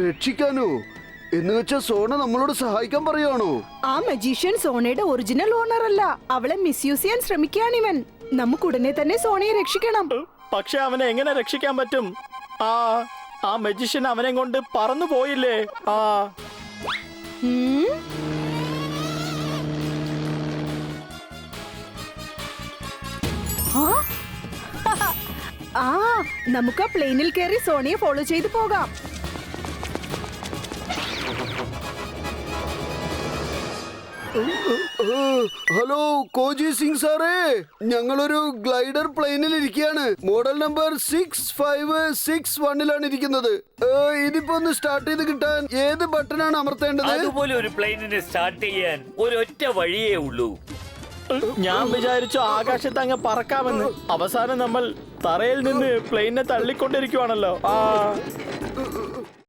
രക്ഷിക്കാനോ? എന്ന് വെച്ചാ സോണ നമ്മളോട് സഹായിക്കാൻ പറയുവാണോ? ആ മജീഷ്യൻ സോണയുടെ ഒറിജിനൽ ഓണർ അല്ല. അവളെ മിസ്യൂസ് ചെയ്യാൻ ശ്രമിക്കുകയാണിവൻ. നമുക്ക് ഉടനെ തന്നെ സോണയെ രക്ഷിക്കണം. പക്ഷെ അവനെ എങ്ങനെ രക്ഷിക്കാൻ പറ്റും? ആ മജീഷ്യൻ അവനെ കൊണ്ട് പറന്നു പോയില്ലേ? നമുക്ക് ആ പ്ലെയിനിൽ കയറി സോണിയെ ഫോളോ ചെയ്ത് പോകാം. ഹലോ കോജി സിംഗ് സാറേ, ഞങ്ങളൊരു ഗ്ലൈഡർ പ്ലെയിനിൽ ഇരിക്കുകയാണ്. മോഡൽ നമ്പർ 6561 ഇരിക്കുന്നത്. ഇതിപ്പോ ഒന്ന് സ്റ്റാർട്ട് ചെയ്ത് കിട്ടാൻ ഏത് ബട്ടണാണ് അമർത്തേണ്ടത്? അതുപോലെ ഒരു പ്ലെയിനിനെ സ്റ്റാർട്ട് ചെയ്യാൻ ഒരൊറ്റ വഴിയേ ഉള്ളൂ. ഞാൻ വിചാരിച്ചു ആകാശത്ത് അങ്ങ് പറക്കാമെന്ന്. അവസാനം നമ്മൾ തറയിൽ നിന്ന് പ്ലെയിനെ തള്ളിക്കൊണ്ടിരിക്കുവാണല്ലോ.